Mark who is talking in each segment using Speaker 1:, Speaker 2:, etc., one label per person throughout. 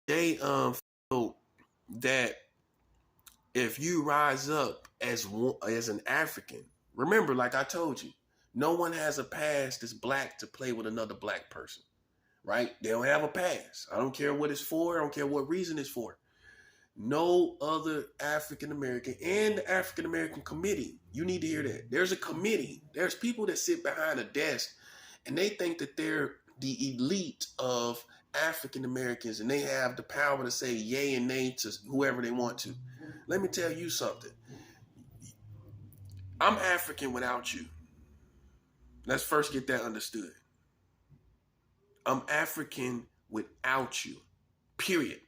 Speaker 1: they feel that if you rise up as an African, remember, like I told you, no one has a pass that's black to play with another black person, right? They don't have a pass. I don't care what it's for. I don't care what reason it's for. No other African American and the African American committee. You need to hear that. There's a committee. There's people that sit behind a desk and they think that they're the elite of African Americans and they have the power to say yay and nay to whoever they want to. Let me tell you something. I'm African without you. Let's first get that understood. I'm African without you. Period.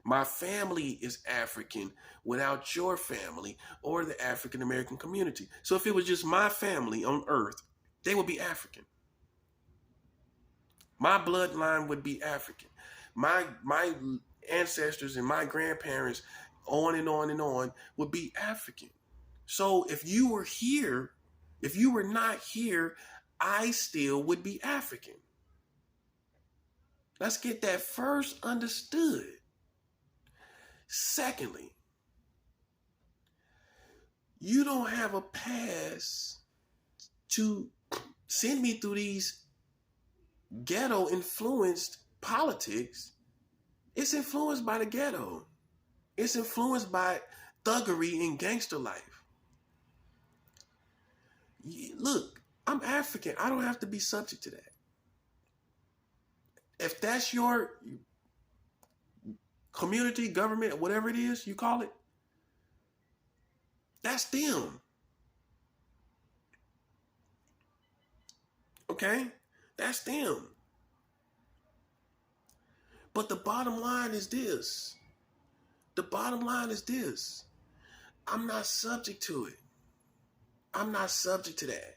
Speaker 1: My family is African without your family or the African American community. So if it was just my family on earth, they would be African. My bloodline would be African. My ancestors and my grandparents, on and on and on, would be African. So if you were here, if you were not here, I still would be African. Let's get that first understood. Secondly, you don't have a pass to send me through these ghetto influenced politics. It's influenced by the ghetto. It's influenced by thuggery and gangster life. Look, I'm African. I don't have to be subject to that. If that's your community, government, whatever it is you call it, that's them. Okay? That's them. But the bottom line is this. The bottom line is this. I'm not subject to it. I'm not subject to that.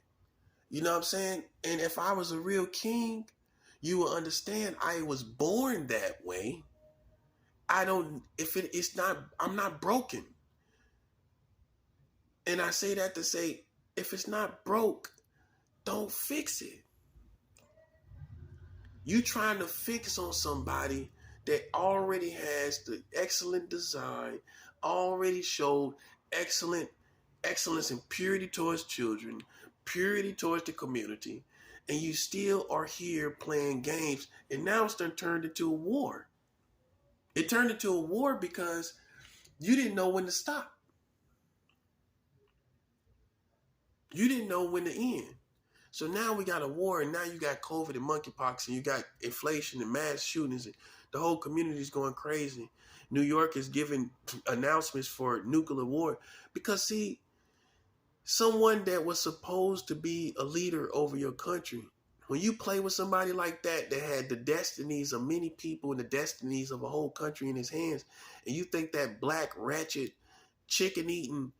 Speaker 1: You know what I'm saying? And if I was a real king, you will understand I was born that way. I'm not broken. And I say that to say, if it's not broke, don't fix it. You trying to fix on somebody that already has the excellent design, already showed excellence and purity towards children, purity towards the community, and you still are here playing games, and now it's turned into a war. It turned into a war because you didn't know when to stop. You didn't know when to end. So now we got a war, and now you got COVID and monkeypox, and you got inflation and mass shootings, and the whole community is going crazy. New York is giving announcements for nuclear war because, see, someone that was supposed to be a leader over your country, when you play with somebody like that had the destinies of many people and the destinies of a whole country in his hands, and you think that black, ratchet, chicken-eating,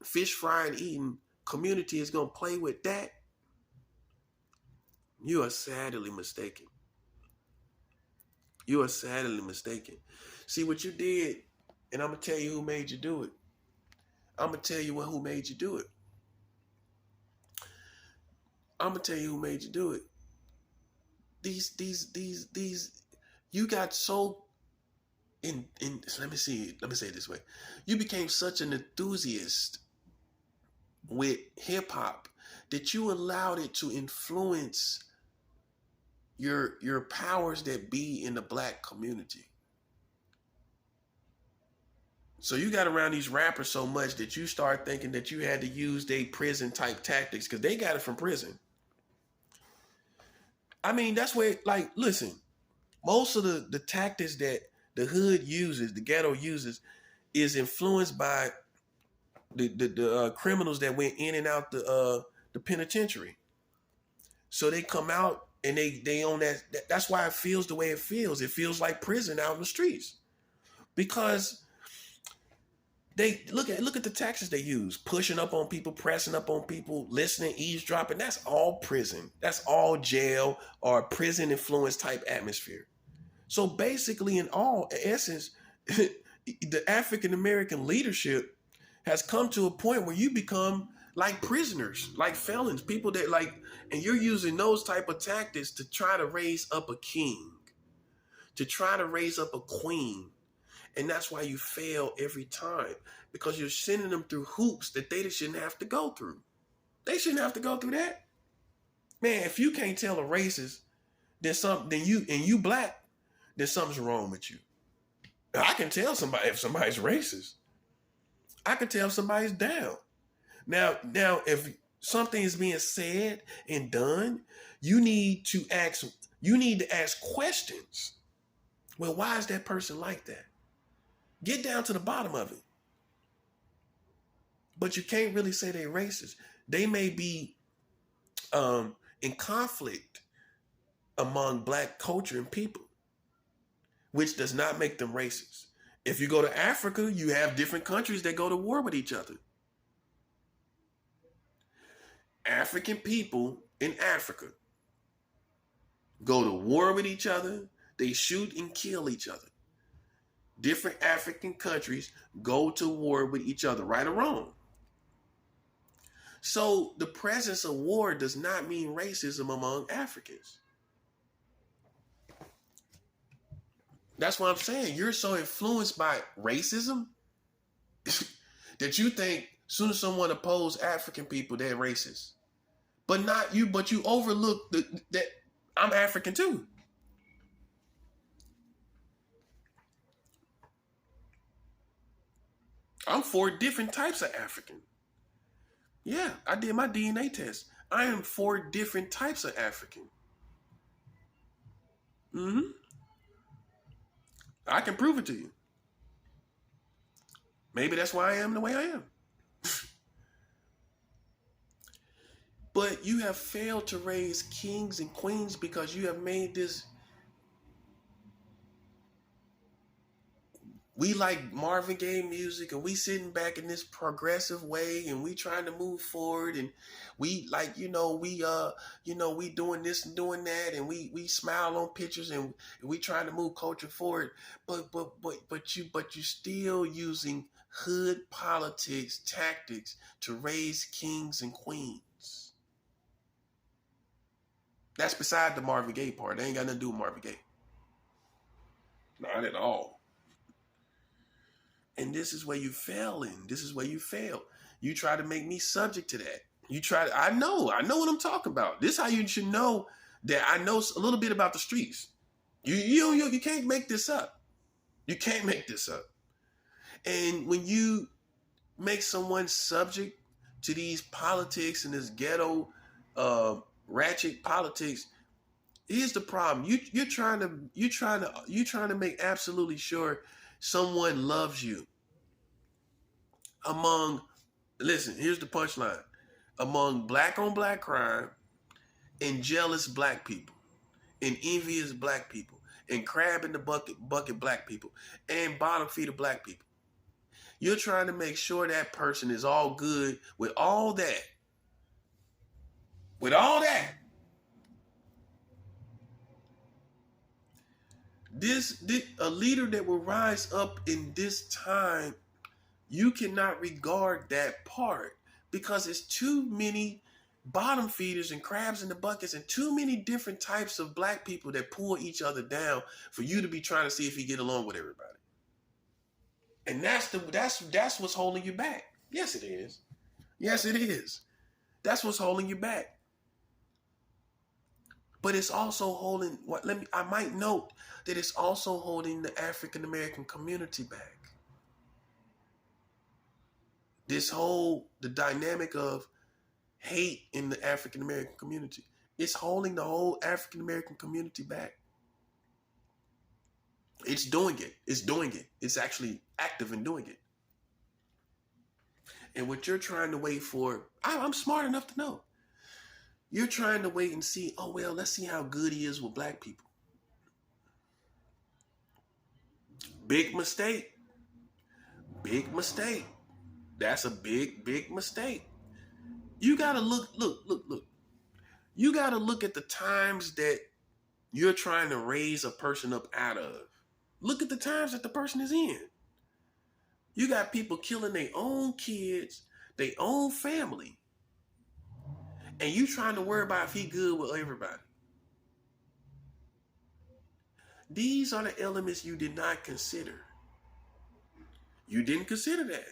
Speaker 1: fish frying eating community is going to play with that, you are sadly mistaken. You are sadly mistaken. See what you did, and I'm going to tell you who made you do it. I'm going to tell you who made you do it. I'm going to tell you who made you do it. These, you got so let me say it this way. You became such an enthusiast with hip hop that you allowed it to influence your powers that be in the black community. So you got around these rappers so much that you start thinking that you had to use their prison type tactics because they got it from prison. I mean, that's where, like, listen, most of the tactics that the hood uses, the ghetto uses, is influenced by the criminals that went in and out the penitentiary. So they come out and they own that. That's why it feels the way it feels. It feels like prison out in the streets because they look at the tactics they use: pushing up on people, pressing up on people, listening, eavesdropping. That's all prison. That's all jail or prison influence type atmosphere. So basically, in all essence, the African American leadership has come to a point where you become like prisoners, like felons, people that like, and you're using those type of tactics to try to raise up a king, to try to raise up a queen. And that's why you fail every time, because you're sending them through hoops that they shouldn't have to go through. They shouldn't have to go through that. Man, if you can't tell a racist, then you black, then something's wrong with you. I can tell somebody if somebody's racist. I can tell if somebody's down. Now, if something is being said and done, you need to ask questions. Well, why is that person like that? Get down to the bottom of it. But you can't really say they're racist. They may be in conflict among black culture and people, which does not make them racist. If you go to Africa, you have different countries that go to war with each other. African people in Africa go to war with each other. They shoot and kill each other. Different African countries go to war with each other, right or wrong. So the presence of war does not mean racism among Africans. That's what I'm saying. You're so influenced by racism that you think as soon as someone opposes African people, they're racist. But not you, but you overlook that I'm African too. I'm 4 different types of African. Yeah, I did my DNA test. I am 4 different types of African. I can prove it to you. Maybe that's why I am the way I am. But you have failed to raise kings and queens because you have made this. We like Marvin Gaye music, and we sitting back in this progressive way, and we trying to move forward, and we like, we doing this and doing that, and we smile on pictures, and we trying to move culture forward. But you still using hood politics tactics to raise kings and queens. That's beside the Marvin Gaye part. They ain't got nothing to do with Marvin Gaye. Not at all. And this is where you fail in. This is where you fail. You try to make me subject to that. I know what I'm talking about. This is how you should know that I know a little bit about the streets. You can't make this up. You can't make this up. And when you make someone subject to these politics and this ghetto ratchet politics, here's the problem. You're trying to make absolutely sure someone loves you. Here's the punchline. Among black on black crime and jealous black people and envious black people and crab in the bucket black people and bottom feeder black people. You're trying to make sure that person is all good with all that. With all that. A leader that will rise up in this time, you cannot regard that part because it's too many bottom feeders and crabs in the buckets and too many different types of black people that pull each other down for you to be trying to see if you get along with everybody. And that's what's holding you back. Yes, it is. Yes, it is. That's what's holding you back. But it's also holding I might note that it's also holding the African American community back. The dynamic of hate in the African American community, it's holding the whole African American community back. It's doing it. It's actually active in doing it. And what you're trying to wait for, I'm smart enough to know. You're trying to wait and see, let's see how good he is with black people. Big mistake. Big mistake. That's a big, big mistake. You got to look. You got to look at the times that you're trying to raise a person up out of. Look at the times that the person is in. You got people killing their own kids, their own family. And you trying to worry about if he good with everybody. These are the elements you did not consider. You didn't consider that.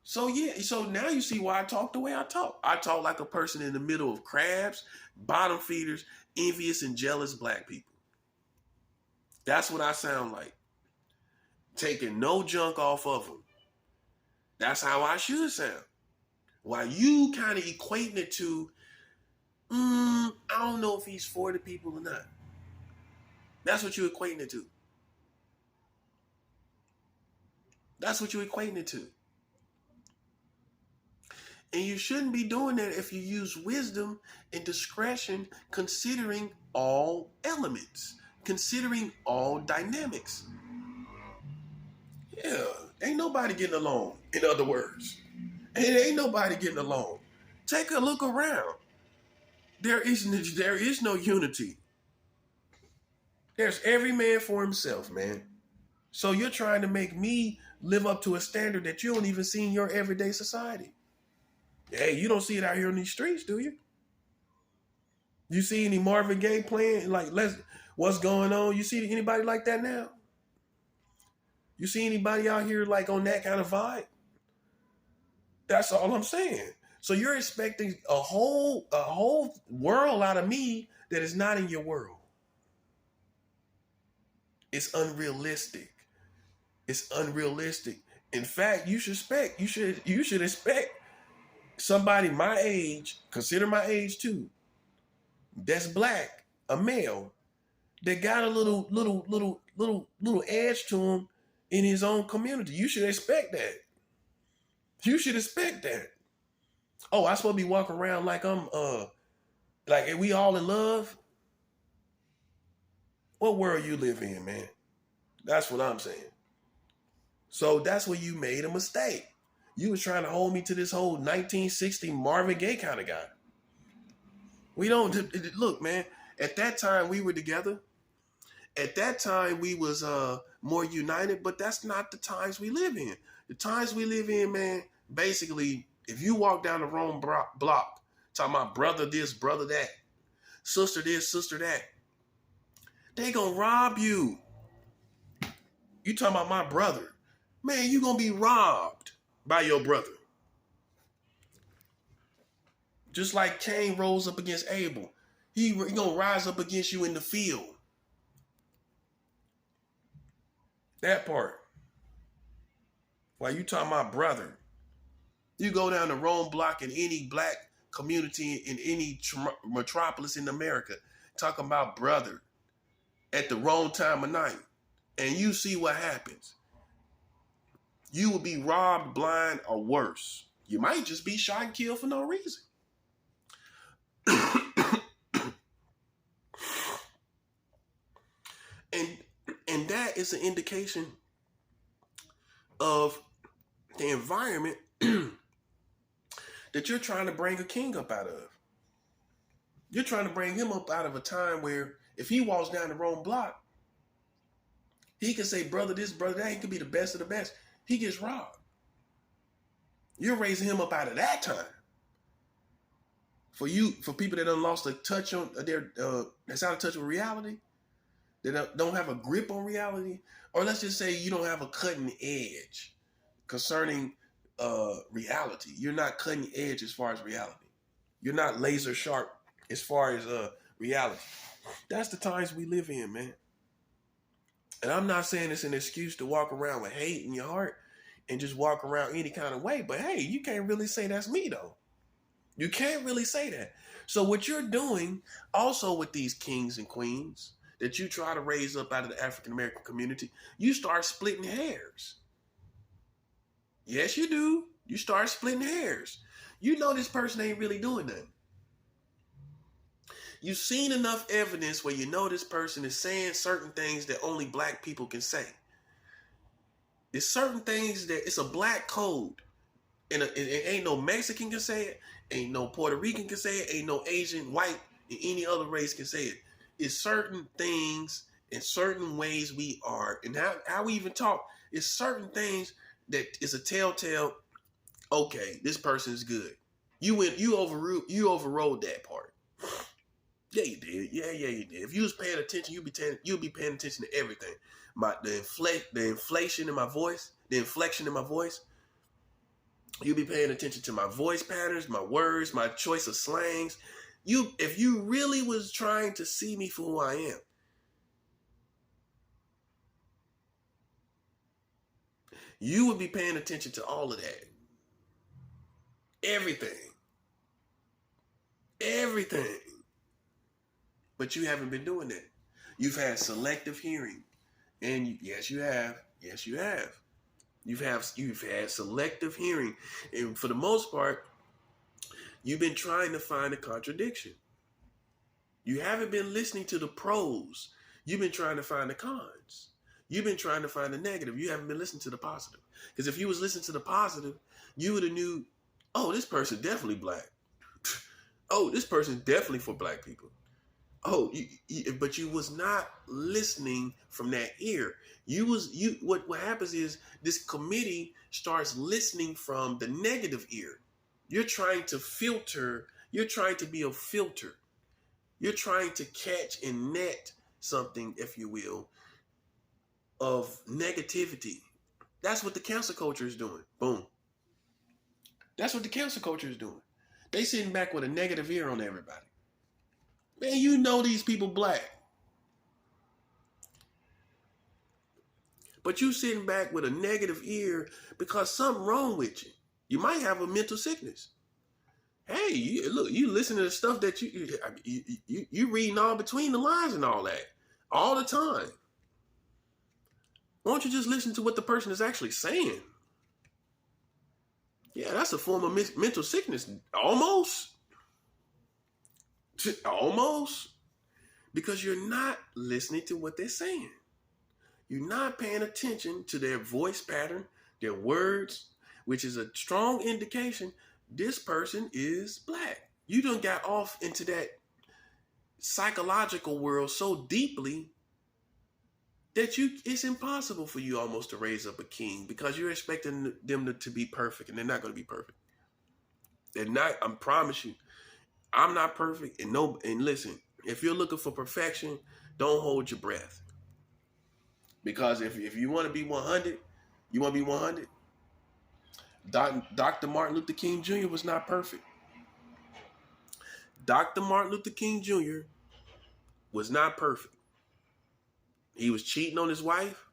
Speaker 1: So yeah, so now you see why I talk the way I talk. I talk like a person in the middle of crabs, bottom feeders, envious and jealous black people. That's what I sound like. Taking no junk off of them. That's how I should sound. While you kind of equating it to, I don't know if he's for the people or not. That's what you're equating it to. That's what you're equating it to. And you shouldn't be doing that if you use wisdom and discretion, considering all elements, considering all dynamics. Yeah, ain't nobody getting along, in other words. And ain't nobody getting along. Take a look around. There is no unity. There's every man for himself, man. So you're trying to make me live up to a standard that you don't even see in your everyday society. Hey, you don't see it out here on these streets, do you? You see any Marvin Gaye playing? Like, what's going on? You see anybody like that now? You see anybody out here like on that kind of vibe? That's all I'm saying. So you're expecting a whole world out of me that is not in your world. It's unrealistic. It's unrealistic. In fact, you should expect somebody my age, consider my age too, that's black, a male, that got a little edge to him in his own community. You should expect that. You should expect that. Oh, I supposed to be walking around like I'm like we all in love? What world you live in, man? That's what I'm saying. So that's where you made a mistake. You was trying to hold me to this whole 1960 Marvin Gaye kind of guy. We don't look, man. At that time we were together. At that time we was more united, but that's not the times we live in. The times we live in, man, basically, if you walk down the wrong block, talking about brother this, brother that, sister this, sister that, they gonna rob you. You talking about my brother. Man, you gonna be robbed by your brother. Just like Cain rose up against Abel. He gonna rise up against you in the field. That part. While you talking about brother. You go down the wrong block in any black community in any metropolis in America, talking about brother at the wrong time of night. And you see what happens. You will be robbed, blind, or worse. You might just be shot and killed for no reason. and that is an indication of the environment that you're trying to bring a king up out of. You're trying to bring him up out of a time where if he walks down the wrong block, he can say, brother this, brother that. He could be the best of the best. He gets robbed. You're raising him up out of that time. For people that done lost a touch on that's out of touch with reality, that don't have a grip on reality, or let's just say you don't have a cutting edge concerning reality. You're not cutting edge as far as reality. You're not laser sharp as far as reality. That's the times we live in, man. And I'm not saying it's an excuse to walk around with hate in your heart and just walk around any kind of way. But hey, you can't really say that's me though. You can't really say that. So what you're doing also with these kings and queens that you try to raise up out of the African American community, you start splitting hairs. Yes, you do. You start splitting hairs. You know this person ain't really doing nothing. You've seen enough evidence where you know this person is saying certain things that only black people can say. There's certain things that it's a black code. And it ain't no Mexican can say it. Ain't no Puerto Rican can say it. Ain't no Asian, white, and any other race can say it. It's certain things and certain ways we are. And how we even talk. It's certain things that is a telltale, okay, this person is good. You overrode that part. Yeah, you did. Yeah, you did. If you was paying attention, you'd be paying attention to everything. The inflation in my voice, the inflection in my voice. You'd be paying attention to my voice patterns, my words, my choice of slangs. If you really was trying to see me for who I am, you would be paying attention to all of that. Everything. Everything. But you haven't been doing that. You've had selective hearing. And yes, you have. Yes, you have. You've had selective hearing. And for the most part, you've been trying to find a contradiction. You haven't been listening to the pros. You've been trying to find the cons. You've been trying to find the negative. You haven't been listening to the positive. Because if you was listening to the positive, you would have knew, oh, this person definitely black. Oh, this person definitely for black people. Oh, but you was not listening from that ear. What happens is this committee starts listening from the negative ear. You're trying to filter. You're trying to be a filter. You're trying to catch and net something, if you will, of negativity. That's what the cancel culture is doing. Boom. That's what the cancel culture is doing. They sitting back with a negative ear on everybody. Man, you know these people black. But you sitting back with a negative ear because something wrong with you. You might have a mental sickness. Hey, you listen to the stuff that you reading all between the lines and all that all the time. Why don't you just listen to what the person is actually saying? Yeah, that's a form of mental sickness. Almost. Almost. Because you're not listening to what they're saying. You're not paying attention to their voice pattern, their words, which is a strong indication this person is black. You done got off into that psychological world so deeply that it's impossible for you almost to raise up a king because you're expecting them to be perfect, and they're not going to be perfect. They're not. I promise you, I'm not perfect. And listen, if you're looking for perfection, don't hold your breath. Because if you want to be 100, you want to be 100. Dr. Martin Luther King Jr. was not perfect. Dr. Martin Luther King Jr. was not perfect. He was cheating on his wife.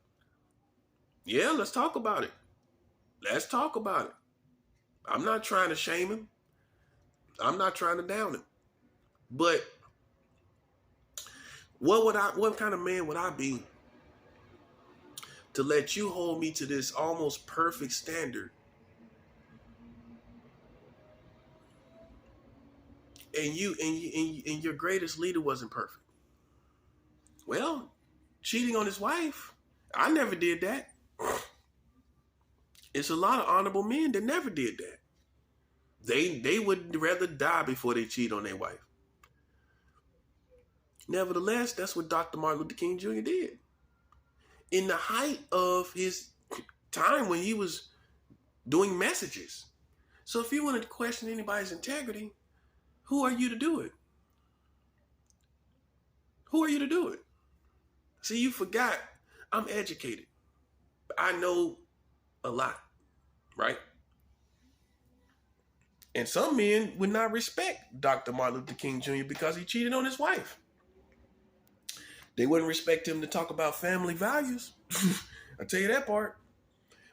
Speaker 1: Yeah, let's talk about it. Let's talk about it. I'm not trying to shame him. I'm not trying to down him. But what kind of man would I be to let you hold me to this almost perfect standard? And your greatest leader wasn't perfect. Well, cheating on his wife, I never did that. It's a lot of honorable men that never did that. They would rather die before they cheat on their wife. Nevertheless, that's what Dr. Martin Luther King Jr. did. In the height of his time when he was doing messages. So if you wanted to question anybody's integrity, who are you to do it? Who are you to do it? See, you forgot I'm educated. I know a lot, right? And some men would not respect Dr. Martin Luther King Jr. because he cheated on his wife. They wouldn't respect him to talk about family values. I'll tell you that part.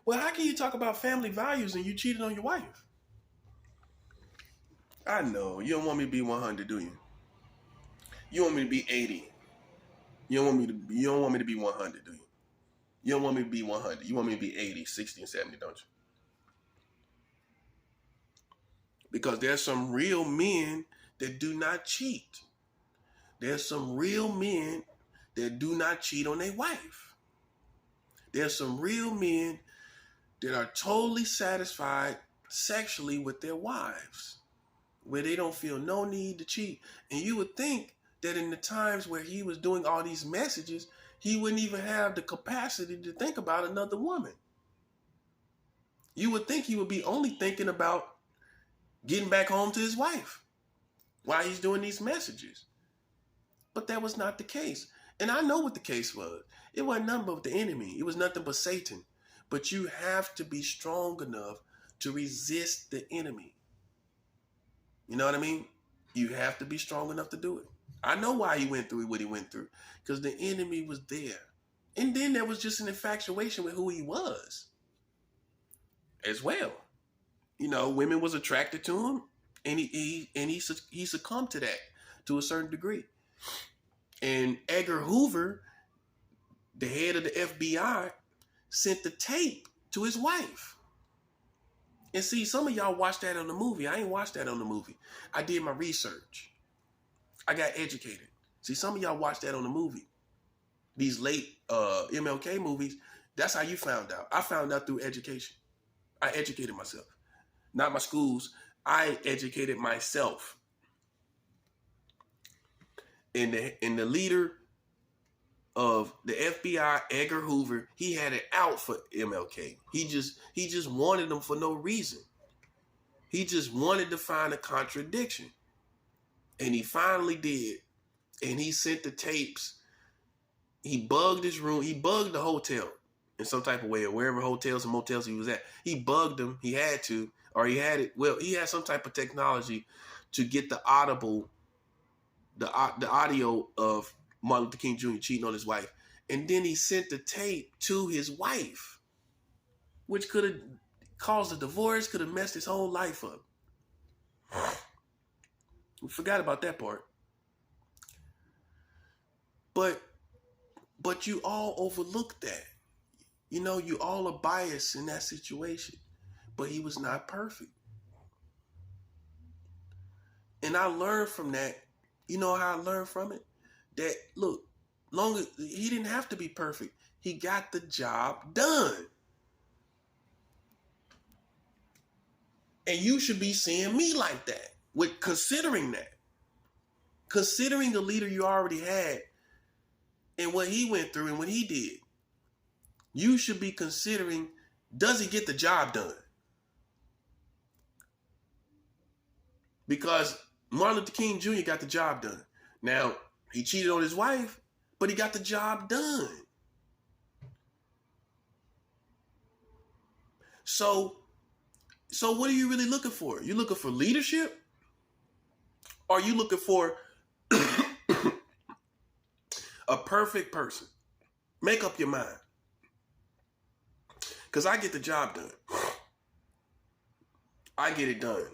Speaker 1: Well, how can you talk about family values and you cheated on your wife? I know. You don't want me to be 100, do you? You want me to be 80. You don't want me to be 100, do you? You don't want me to be 100. You want me to be 80, 60, and 70, don't you? Because there's some real men that do not cheat. There's some real men that do not cheat on their wife. There's some real men that are totally satisfied sexually with their wives, where they don't feel no need to cheat. And you would think that in the times where he was doing all these messages, he wouldn't even have the capacity to think about another woman. You would think he would be only thinking about getting back home to his wife while he's doing these messages. But that was not the case. And I know what the case was. It wasn't nothing but the enemy. It was nothing but Satan. But you have to be strong enough to resist the enemy. You know what I mean? You have to be strong enough to do it. I know why he went through what he went through. Because the enemy was there. And then there was just an infatuation with who he was as well. You know, women was attracted to him, and he succumbed to that to a certain degree. And Edgar Hoover, the head of the FBI, sent the tape to his wife. And see, some of y'all watched that on the movie. I ain't watched that on the movie. I did my research. I got educated. See, some of y'all watched that on the movie. These late MLK movies, that's how you found out. I found out through education. I educated myself. Not my schools. I educated myself. And the leader of the FBI, Edgar Hoover, he had it out for MLK. He just wanted him for no reason. He just wanted to find a contradiction. And he finally did. And he sent the tapes. He bugged his room. He bugged the hotel in some type of way, or wherever hotels and motels he was at. He bugged them. He had to, or he had it. Well, he had some type of technology to get the audible, the audio of Martin Luther King Jr. cheating on his wife. And then he sent the tape to his wife, which could have caused a divorce, could have messed his whole life up. We forgot about that part. But you all overlooked that. You know, you all are biased in that situation. But he was not perfect. And I learned from that. You know how I learned from it? That, look, long as he didn't have to be perfect. He got the job done. And you should be seeing me like that. With considering that. Considering the leader you already had and what he went through and what he did. You should be considering, does he get the job done? Because Martin Luther King Jr. got the job done. Now, he cheated on his wife, but he got the job done. So what are you really looking for? You looking for leadership? Or are you looking for a perfect person? Make up your mind. Because I get the job done. I get it done.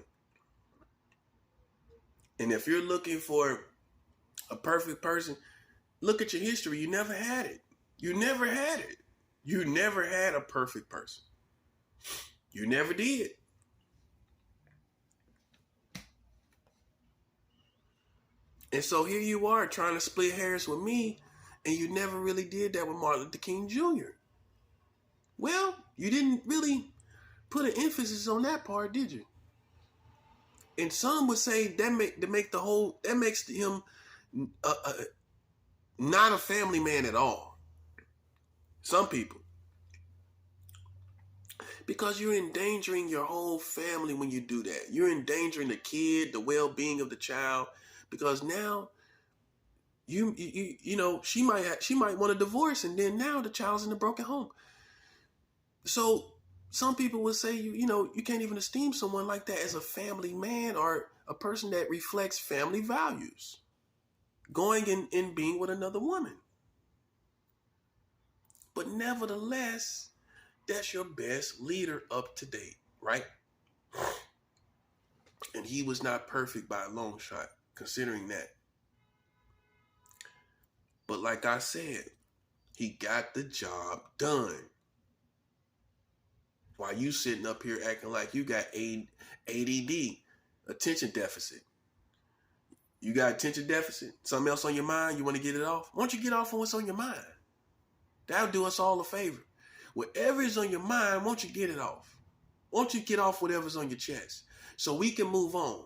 Speaker 1: And if you're looking for a perfect person, look at your history. You never had it. You never had it. You never had a perfect person. You never did. And so here you are trying to split hairs with me, and you never really did that with Martin Luther King Jr. Well, you didn't really put an emphasis on that part, did you? And some would say that makes him not a family man at all. Some people. Because you're endangering your whole family when you do that. You're endangering the kid, the well-being of the child. Because now, you know, she might want a divorce, and then now the child's in a broken home. So some people would say, you can't even esteem someone like that as a family man or a person that reflects family values, going and being with another woman. But nevertheless, that's your best leader up to date, right? And he was not perfect by a long shot, considering that. But like I said, he got the job done. While you sitting up here acting like you got ADD, attention deficit. You got attention deficit? Something else on your mind? You want to get it off? Why don't you get off on what's on your mind? That'll do us all a favor. Whatever is on your mind, won't you get it off? Won't you get off whatever's on your chest so we can move on?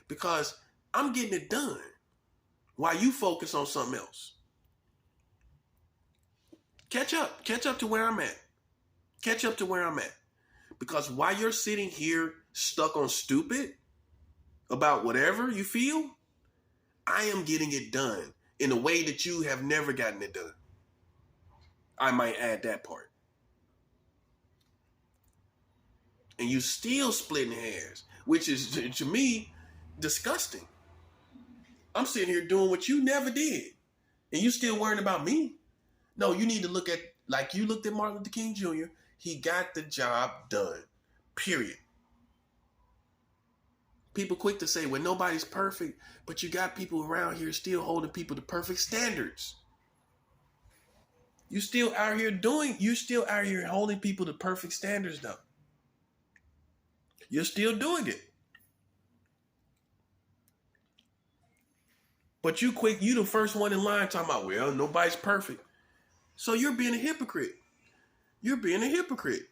Speaker 1: Because I'm getting it done while you focus on something else. Catch up to where I'm at. Catch up to where I'm at. Because while you're sitting here stuck on stupid about whatever you feel, I am getting it done. in a way that you have never gotten it done. I might add that part. And you still splitting hairs, which is, to me, disgusting. I'm sitting here doing what you never did, and you still worrying about me. No, you need to look at, like you looked at Martin Luther King Jr., he got the job done, period. People quick to say, well, nobody's perfect, but you got people around here still holding people to perfect standards. You still out here holding people to perfect standards, though. You're still doing it. But you the first one in line talking about, well, nobody's perfect. So you're being a hypocrite. You're being a hypocrite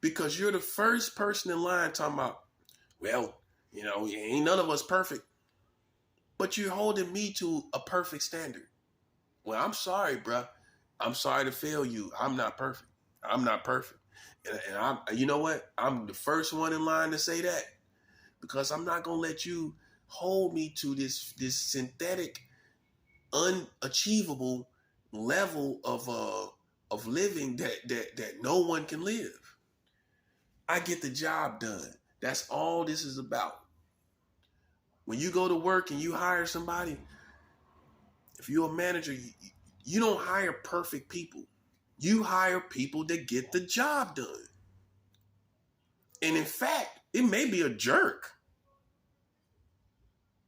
Speaker 1: because you're the first person in line talking about, well, ain't none of us perfect. But you're holding me to a perfect standard. Well, I'm sorry, bruh. I'm sorry to fail you. I'm not perfect. I'm not perfect. And I'm, you know what? I'm the first one in line to say that because I'm not going to let you hold me to this synthetic, unachievable level of living that no one can live. I get the job done. That's all this is about. When you go to work and you hire somebody, if you're a manager, you don't hire perfect people. You hire people that get the job done. And in fact, it may be a jerk.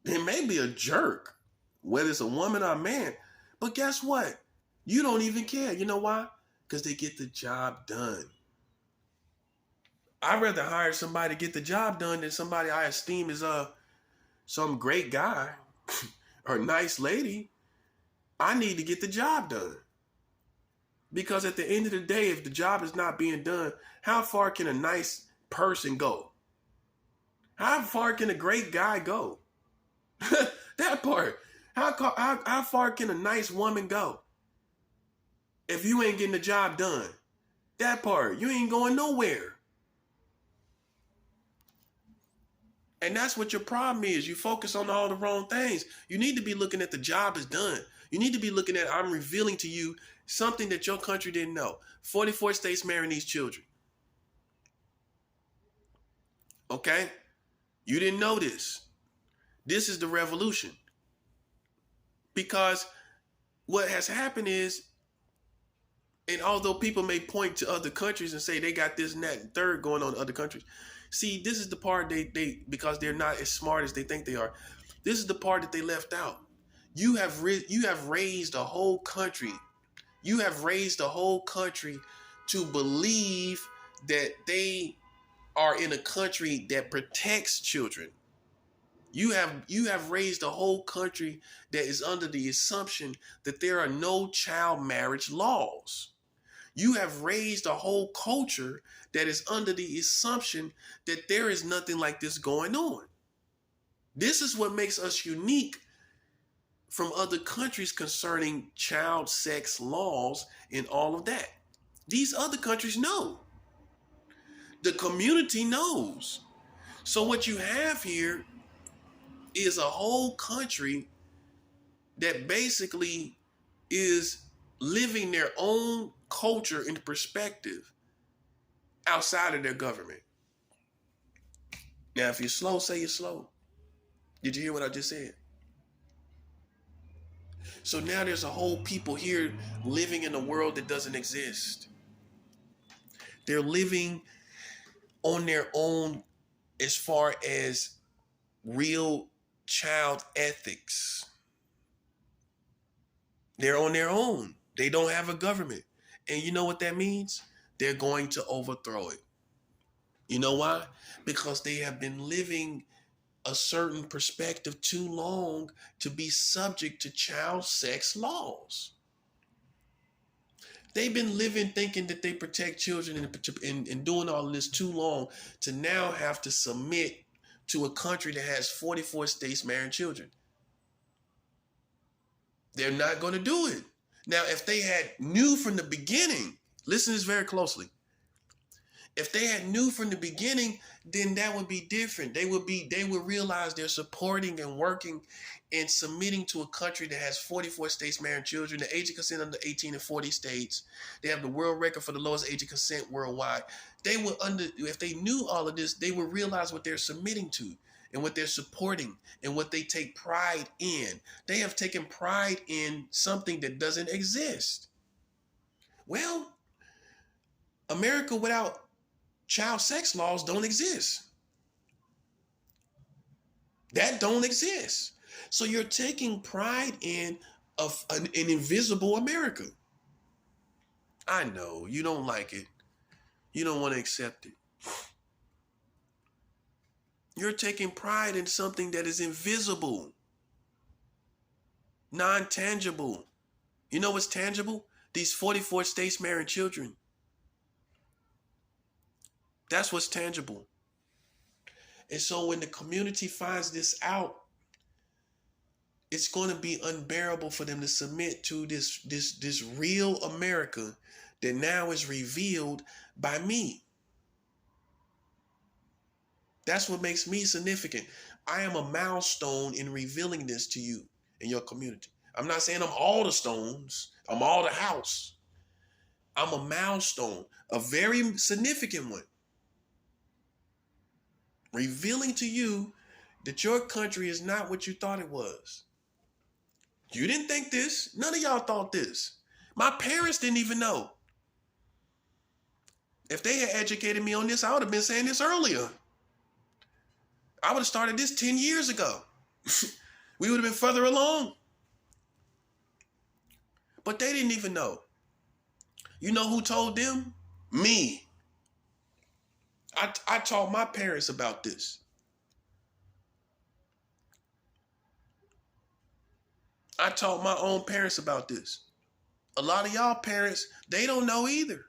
Speaker 1: It may be a jerk, whether it's a woman or a man. But guess what? You don't even care. You know why? Because they get the job done. I'd rather hire somebody to get the job done than somebody I esteem as some great guy or nice lady. I need to get the job done. Because at the end of the day, if the job is not being done, how far can a nice person go? How far can a great guy go? That part. How far can a nice woman go? If you ain't getting the job done. That part. You ain't going nowhere. And that's what your problem is. You focus on all the wrong things. You need to be looking at the job is done. You need to be looking at, I'm revealing to you something that your country didn't know. 44 states marrying these children. Okay? You didn't know this. This is the revolution. Because what has happened is, and although people may point to other countries and say they got this and that and third going on in other countries, see, this is the part they because they're not as smart as they think they are. This is the part that they left out. You have raised a whole country. You have raised a whole country to believe that they are in a country that protects children. You have raised a whole country that is under the assumption that there are no child marriage laws. You have raised a whole culture that is under the assumption that there is nothing like this going on. This is what makes us unique from other countries concerning child sex laws and all of that. These other countries know. The community knows. So what you have here is a whole country that basically is living their own culture and perspective outside of their government. Now, if you're slow, say you're slow. Did you hear what I just said? So now there's a whole people here living in a world that doesn't exist. They're living on their own as far as real child ethics. They're on their own. They don't have a government. And you know what that means? They're going to overthrow it. You know why? Because they have been living a certain perspective too long to be subject to child sex laws. They've been living thinking that they protect children and doing all of this too long to now have to submit to a country that has 44 states marrying children. They're not going to do it. Now, if they had knew from the beginning, listen to this very closely. If they had knew from the beginning, then that would be different. They would realize they're supporting and working and submitting to a country that has 44 states marrying children, the age of consent under 18 in 40 states. They have the world record for the lowest age of consent worldwide. They would if they knew all of this, they would realize what they're submitting to and what they're supporting and what they take pride in. They have taken pride in something that doesn't exist. Well, America without child sex laws don't exist. That don't exist. So you're taking pride in an invisible America. I know you don't like it. You don't want to accept it. You're taking pride in something that is invisible, non-tangible. You know what's tangible? These 44 states marrying children. That's what's tangible. And so when the community finds this out, it's going to be unbearable for them to submit to this real America that now is revealed by me. That's what makes me significant. I am a milestone in revealing this to you in your community. I'm not saying I'm all the stones. I'm all the house. I'm a milestone, a very significant one. Revealing to you that your country is not what you thought it was. You didn't think this. None of y'all thought this. My parents didn't even know. If they had educated me on this, I would have been saying this earlier. I would have started this 10 years ago. We would have been further along. But they didn't even know. You know who told them? Me. I taught my parents about this. I taught my own parents about this. A lot of y'all parents, they don't know either.